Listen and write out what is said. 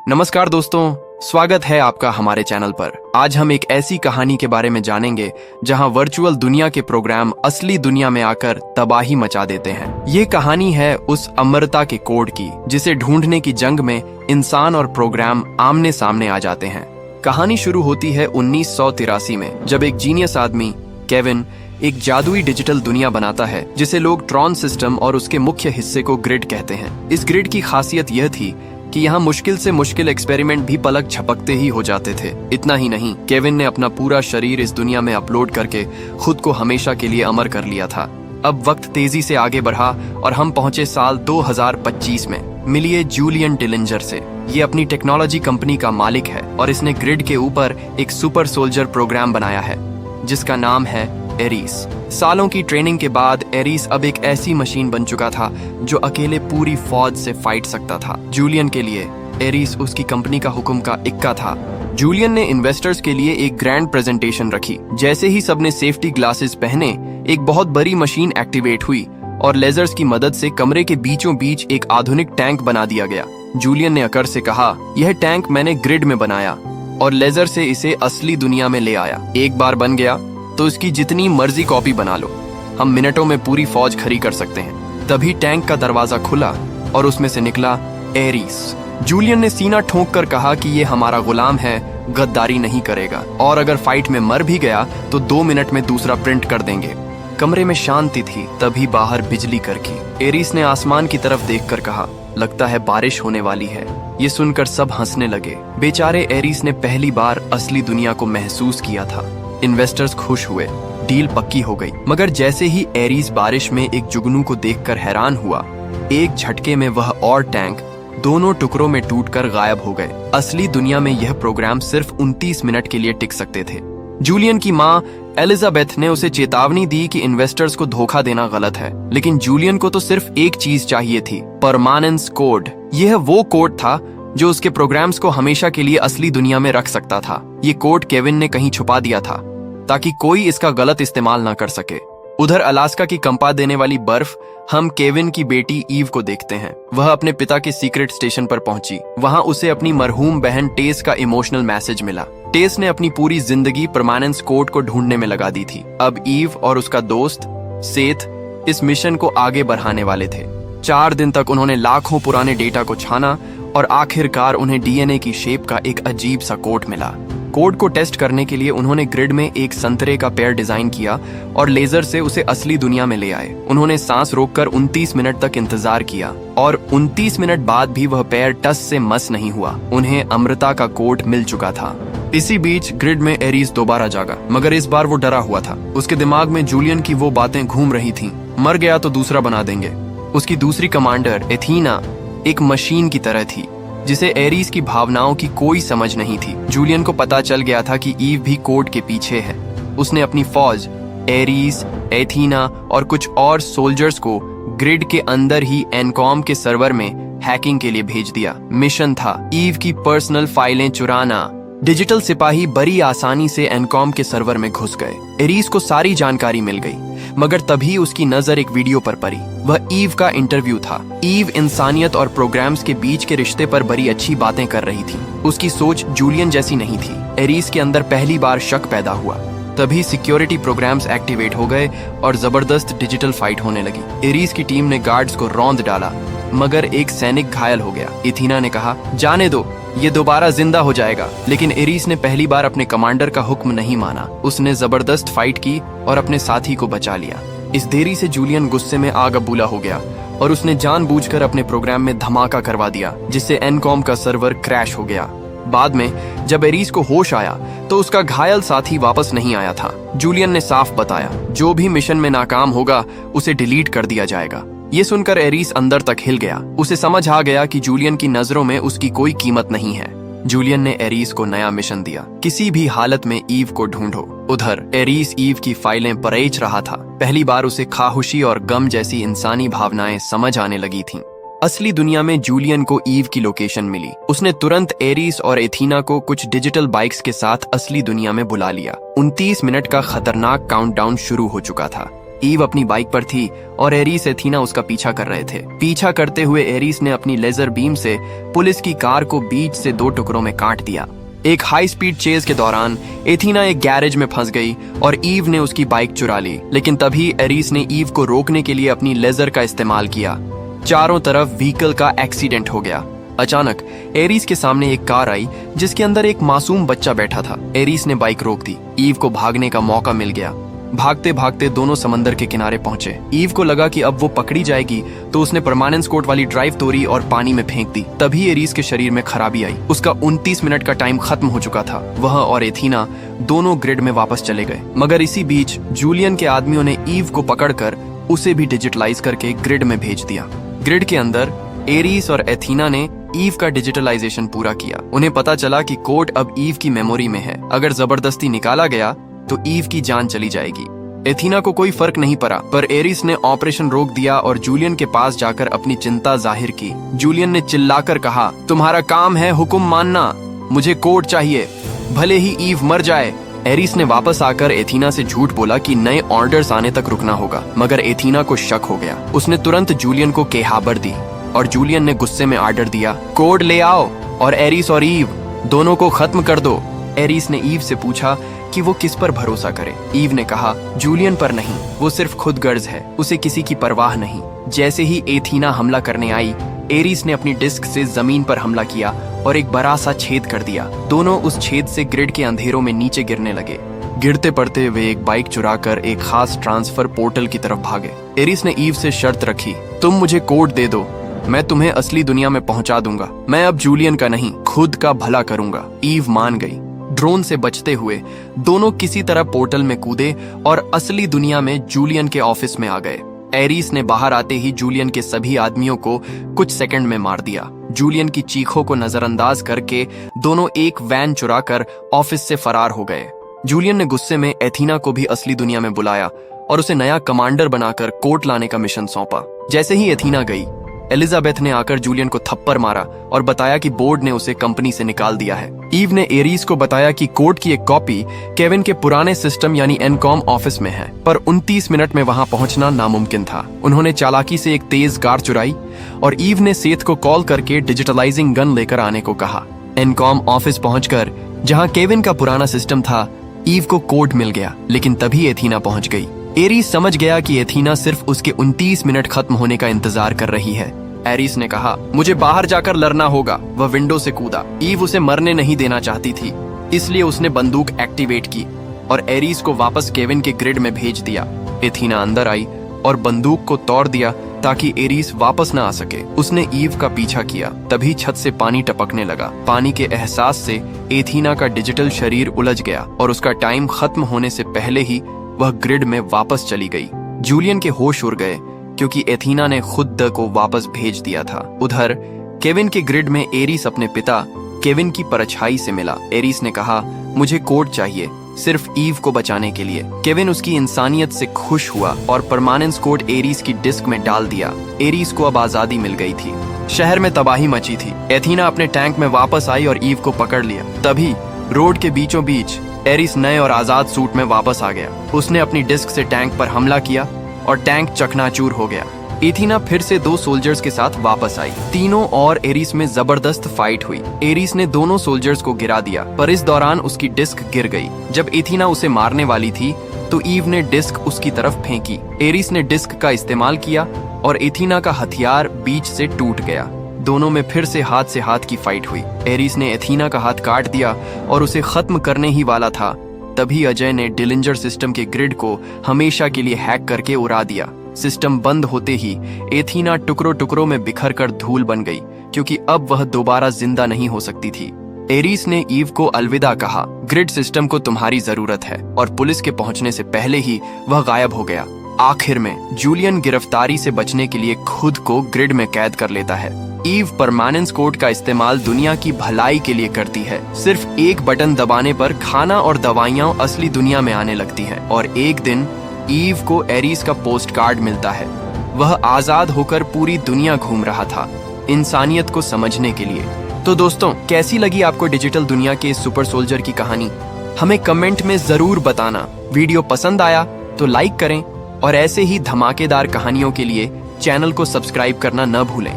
नमस्कार दोस्तों, स्वागत है आपका हमारे चैनल पर। आज हम एक ऐसी कहानी के बारे में जानेंगे जहां वर्चुअल दुनिया के प्रोग्राम असली दुनिया में आकर तबाही मचा देते हैं। ये कहानी है उस अमरता के कोड की जिसे ढूंढने की जंग में इंसान और प्रोग्राम आमने सामने आ जाते हैं। कहानी शुरू होती है 1983 में, जब एक जीनियस आदमी केविन एक जादुई डिजिटल दुनिया बनाता है जिसे लोग ट्रॉन सिस्टम और उसके मुख्य हिस्से को ग्रिड कहते हैं। इस ग्रिड की खासियत यह थी कि यहाँ मुश्किल से मुश्किल एक्सपेरिमेंट भी पलक झपकते ही हो जाते थे। इतना ही नहीं, केविन ने अपना पूरा शरीर इस दुनिया में अपलोड करके खुद को हमेशा के लिए अमर कर लिया था। अब वक्त तेजी से आगे बढ़ा और हम पहुंचे साल 2025 में। मिलिए जूलियन डिलिंजर से। ये अपनी टेक्नोलॉजी कंपनी का मालिक है और इसने ग्रिड के ऊपर एक सुपर सोल्जर प्रोग्राम बनाया है जिसका नाम है एरीस। सालों की ट्रेनिंग के बाद एरीस अब एक ऐसी मशीन बन चुका था जो अकेले पूरी फौज से फाइट सकता था। जूलियन के लिए एरीस उसकी कंपनी का हुक्म का इक्का था। जूलियन ने इन्वेस्टर्स के लिए एक ग्रैंड प्रेजेंटेशन रखी। जैसे ही सबने सेफ्टी ग्लासेस पहने, एक बहुत बड़ी मशीन एक्टिवेट हुई और लेजर्स की मदद से कमरे के बीचों बीच एक आधुनिक टैंक बना दिया गया। जूलियन ने अकर से कहा, यह टैंक मैंने ग्रिड में बनाया और लेजर से इसे असली दुनिया में ले आया। एक बार बन गया तो इसकी जितनी मर्जी कॉपी बना लो। हम मिनटों में पूरी फौज खड़ी कर सकते हैं। तभी टैंक का दरवाजा खुला और उसमें से निकला एरीस। जूलियन ने सीना ठोंक कर कहा कि ये हमारा गुलाम है, गद्दारी नहीं करेगा और अगर फाइट में मर भी गया तो 2 मिनट में दूसरा प्रिंट कर देंगे। कमरे में शांति थी, तभी बाहर बिजली करकी। एरीस ने आसमान की तरफ देखकर कहा, लगता है बारिश होने वाली है। ये सुनकर सब हंसने लगे। बेचारे एरीस ने पहली बार असली दुनिया को महसूस किया था। इन्वेस्टर्स खुश हुए, डील पक्की हो गई। मगर जैसे ही एरीस बारिश में एक जुगनू को देखकर हैरान हुआ, एक झटके में वह और टैंक दोनों टुकड़ों में टूटकर गायब हो गए। असली दुनिया में यह प्रोग्राम सिर्फ 29 मिनट के लिए टिक सकते थे। जूलियन की माँ एलिजाबेथ ने उसे चेतावनी दी कि इन्वेस्टर्स को धोखा देना गलत है, लेकिन जूलियन को तो सिर्फ एक चीज चाहिए थी, परमानेंस कोड। यह वो कोड था जो उसके प्रोग्राम्स को हमेशा के लिए असली दुनिया में रख सकता था। ये कोड केविन ने कहीं छुपा दिया था ताकि कोई इसका गलत इस्तेमाल ना कर सके। उधर अलास्का की कंपा देने वाली बर्फ, हम केविन की बेटी ईव को देखते हैं। वह अपने पिता के सीक्रेट स्टेशन पर पहुंची। वहां उसे अपनी मरहूम बहन टेस का इमोशनल मैसेज मिला। टेस ने अपनी पूरी जिंदगी परमानेंस कोड को ढूंढने में लगा दी थी। अब ईव और उसका दोस्त सेथ इस मिशन को आगे बढ़ाने वाले थे। 4 दिन तक उन्होंने लाखों पुराने डेटा को छाना और आखिरकार उन्हें डीएनए की शेप का एक अजीब सा कोड मिला। कोड को टेस्ट करने के लिए उन्होंने ग्रिड में एक संतरे का पेड़ डिजाइन किया और लेजर से उसे असली दुनिया में ले आए। उन्होंने सांस रोककर 29 मिनट तक इंतजार किया और 29 मिनट बाद भी वह पेड़ टस से मस नहीं हुआ। उन्हें अमृता का कोड मिल चुका था। इसी बीच ग्रिड में एरीस दोबारा जागा, मगर इस बार वो डरा हुआ था। उसके दिमाग में जूलियन की वो बातें घूम रही थीं, मर गया तो दूसरा बना देंगे। उसकी दूसरी कमांडर एथीना एक मशीन की तरह थी जिसे एरीस की भावनाओं की कोई समझ नहीं थी। जूलियन को पता चल गया था कि ईव भी कोड के पीछे है। उसने अपनी फौज एरीस, एथीना और कुछ और सोल्जर्स को ग्रिड के अंदर ही एनकॉम के सर्वर में हैकिंग के लिए भेज दिया। मिशन था ईव की पर्सनल फाइलें चुराना। डिजिटल सिपाही बड़ी आसानी से एनकॉम के सर्वर में घुस गए। एरीस को सारी जानकारी मिल गई, मगर तभी उसकी नजर एक वीडियो पर पड़ी। वह ईव का इंटरव्यू था। ईव इंसानियत और प्रोग्राम्स के बीच के रिश्ते पर बड़ी अच्छी बातें कर रही थी। उसकी सोच जूलियन जैसी नहीं थी। एरीस के अंदर पहली बार शक पैदा हुआ। तभी सिक्योरिटी प्रोग्राम्स एक्टिवेट हो गए और जबरदस्त डिजिटल फाइट होने लगी। एरीस की टीम ने गार्ड्स को रौंद डाला, मगर एक सैनिक घायल हो गया। एथीना ने कहा, जाने दो, ये दोबारा जिंदा हो जाएगा। लेकिन एरीस ने पहली बार अपने कमांडर का हुक्म नहीं माना। उसने जबरदस्त फाइट की और अपने साथी को बचा लिया। इस देरी से जूलियन गुस्से में आग बबूला हो गया और उसने जानबूझकर अपने प्रोग्राम में धमाका करवा दिया, जिससे एनकॉम का सर्वर क्रैश हो गया। बाद में जब एरीस को होश आया तो उसका घायल साथी वापस नहीं आया था। जूलियन ने साफ बताया, जो भी मिशन में नाकाम होगा उसे डिलीट कर दिया जाएगा। ये सुनकर एरीस अंदर तक हिल गया। उसे समझ आ गया कि जूलियन की नजरों में उसकी कोई कीमत नहीं है। जूलियन ने एरीस को नया मिशन दिया, किसी भी हालत में ईव को ढूंढो। उधर एरीस ईव की फाइलें परेच रहा था। पहली बार उसे खामोशी और गम जैसी इंसानी भावनाएं समझ आने लगी थीं। असली दुनिया में जूलियन को ईव की लोकेशन मिली। उसने तुरंत एरीस और एथीना को कुछ डिजिटल बाइक्स के साथ असली दुनिया में बुला लिया। 29 मिनट का खतरनाक काउंटडाउन शुरू हो चुका था। ईव अपनी बाइक पर थी और एरिस एथीना उसका पीछा कर रहे थे। पीछा करते हुए एरिस ने अपनी लेजर बीम से पुलिस की कार को बीच से 2 टुकड़ों में काट दिया। एक हाई स्पीड चेज के दौरान एथीना एक गैरेज में फंस गई और ईव ने उसकी बाइक चुरा ली, लेकिन तभी एरिस ने ईव को रोकने के लिए अपनी लेजर का इस्तेमाल किया। चारों तरफ व्हीकल का एक्सीडेंट हो गया। अचानक एरिस के सामने एक कार आई जिसके अंदर एक मासूम बच्चा बैठा था। एरिस ने बाइक रोक दी। ईव को भागने का मौका मिल गया। भागते भागते दोनों समंदर के किनारे पहुंचे। ईव को लगा कि अब वो पकड़ी जाएगी, तो उसने परमानेंस कोट वाली ड्राइव तोड़ी और पानी में फेंक दी। तभी एरिस के शरीर में खराबी आई। उसका 29 मिनट का टाइम खत्म हो चुका था। वह और एथीना दोनों ग्रिड में वापस चले गए। मगर इसी बीच जूलियन के आदमियों ने ईव को पकड़कर उसे भी डिजिटलाइज करके ग्रिड में भेज दिया। ग्रिड के अंदर एरिस और एथीना ने ईव का डिजिटलाइजेशन पूरा किया। उन्हें पता चला कि कोड अब ईव की मेमोरी में है। अगर जबरदस्ती निकाला गया तो ईव की जान चली जाएगी। एथीना को कोई फर्क नहीं पड़ा, पर एरिस ने ऑपरेशन रोक दिया और जूलियन के पास जाकर अपनी चिंता जाहिर की। जूलियन ने चिल्लाकर कहा, तुम्हारा काम है हुक्म मानना, मुझे कोड चाहिए, भले ही ईव मर जाए। एरिस ने वापस आकर एथीना से झूठ बोला कि नए ऑर्डर्स आने तक रुकना होगा, मगर एथीना को शक हो गया। उसने तुरंत जूलियन को केहाबर दी और जूलियन ने गुस्से में आर्डर दिया, कोड ले आओ और एरिस और ईव दोनों को खत्म कर दो। एरिस ने ईव से पूछा कि वो किस पर भरोसा करे। ईव ने कहा, जूलियन पर नहीं, वो सिर्फ खुद गर्ज है, उसे किसी की परवाह नहीं। जैसे ही एथीना हमला करने आई, एरिस ने अपनी डिस्क से जमीन पर हमला किया और एक बड़ा सा छेद कर दिया। दोनों उस छेद से ग्रिड के अंधेरों में नीचे गिरने लगे। गिरते पड़ते वे एक बाइक चुराकर एक खास ट्रांसफर पोर्टल की तरफ भागे। एरिस ने ईव से शर्त रखी, तुम मुझे कोड दे दो, मैं तुम्हें असली दुनिया में पहुंचा दूंगा। मैं अब जूलियन का नहीं, खुद का भला करूंगा। ईव मान गई। ड्रोन से बचते हुए दोनों किसी तरह पोर्टल में कूदे और असली दुनिया में जूलियन के ऑफिस में आ गए। एरिस ने बाहर आते ही जूलियन के सभी आदमियों को कुछ सेकंड में मार दिया। जूलियन की चीखों को नजरअंदाज करके दोनों एक वैन चुराकर ऑफिस से फरार हो गए। जूलियन ने गुस्से में एथीना को भी असली दुनिया में बुलाया और उसे नया कमांडर बनाकर कोर्ट लाने का मिशन सौंपा। जैसे ही एथीना गई, एलिजाबेथ ने आकर जूलियन को थप्पड़ मारा और बताया कि बोर्ड ने उसे कंपनी से निकाल दिया है। ईव ने एरिस को बताया कि कोड की एक कॉपी केविन के पुराने सिस्टम यानी एनकॉम ऑफिस में है, पर 29 मिनट में वहां पहुंचना नामुमकिन था। उन्होंने चालाकी से एक तेज कार चुराई और ईव ने सेथ को कॉल करके डिजिटलाइजिंग गन लेकर आने को कहा। एनकॉम ऑफिस पहुंचकर जहां केविन का पुराना सिस्टम था, ईव को कोड मिल गया, लेकिन तभी एथीना पहुंच गई। एरिस समझ गया कि एथीना सिर्फ उसके 29 मिनट खत्म होने का इंतजार कर रही है। एरिस ने कहा, मुझे बाहर जाकर लड़ना होगा। वह विंडो से कूदा। ईव उसे मरने नहीं देना चाहती थी, इसलिए उसने बंदूक एक्टिवेट की और एरिस को वापस केविन के ग्रिड में भेज दिया। एथीना अंदर आई और बंदूक को तोड़ दिया ताकि एरिस वापस न आ सके। उसने ईव का पीछा किया। तभी छत से पानी टपकने लगा। पानी के एहसास से एथीना का डिजिटल शरीर उलझ गया और उसका टाइम खत्म होने से पहले ही वह ग्रिड में वापस चली गई। जूलियन के होश उड़ गए क्योंकि एथीना ने खुद को वापस भेज दिया था। उधर केविन के ग्रिड में एरिस अपने पिता केविन की परछाई से मिला। एरिस ने कहा, मुझे कोड चाहिए, सिर्फ ईव को बचाने के लिए। केविन उसकी इंसानियत से खुश हुआ और परमानेंस कोड एरिस की डिस्क में डाल दिया। एरिस को अब आजादी मिल गई थी। शहर में तबाही मची थी। एथीना अपने टैंक में वापस आई और ईव को पकड़ लिया। तभी रोड के बीचों बीच एरिस नए और आजाद सूट में वापस आ गया। उसने अपनी डिस्क से टैंक पर हमला किया और टैंक चकनाचूर हो गया। एथीना फिर से 2 सोल्जर्स के साथ वापस आई। तीनों और एरिस में जबरदस्त फाइट हुई। एरिस ने दोनों सोल्जर्स को गिरा दिया, पर इस दौरान उसकी डिस्क गिर गई। जब एथीना उसे मारने वाली थी तो ईव ने डिस्क उसकी तरफ फेंकी। एरिस ने डिस्क का इस्तेमाल किया और एथीना का हथियार बीच से टूट गया। दोनों में फिर से हाथ की फाइट हुई। एरिस ने एथीना का हाथ काट दिया और उसे खत्म करने ही वाला था। तभी अजय ने डिलिंजर सिस्टम के ग्रिड को हमेशा के लिए हैक करके उड़ा दिया। सिस्टम बंद होते ही एथीना टुकड़ों टुकड़ों में बिखर कर धूल बन गई, क्योंकि अब वह दोबारा जिंदा नहीं हो सकती थी। एरिस ने ईव को अलविदा कहा। ग्रिड सिस्टम को तुम्हारी जरूरत है, और पुलिस के पहुंचने से पहले ही वह गायब हो गया। आखिर में जूलियन गिरफ्तारी से बचने के लिए खुद को ग्रिड में कैद कर लेता है। ईव परमानेंस कोड का इस्तेमाल दुनिया की भलाई के लिए करती है। सिर्फ एक बटन दबाने पर खाना और दवाइयां असली दुनिया में आने लगती हैं, और एक दिन ईव को एरिस का पोस्ट कार्ड मिलता है। वह आजाद होकर पूरी दुनिया घूम रहा था, इंसानियत को समझने के लिए। तो दोस्तों, कैसी लगी आपको डिजिटल दुनिया के इस सुपर सोल्जर की कहानी? हमें कमेंट में जरूर बताना। वीडियो पसंद आया तो लाइक करें, और ऐसे ही धमाकेदार कहानियों के लिए चैनल को सब्सक्राइब करना न भूलें।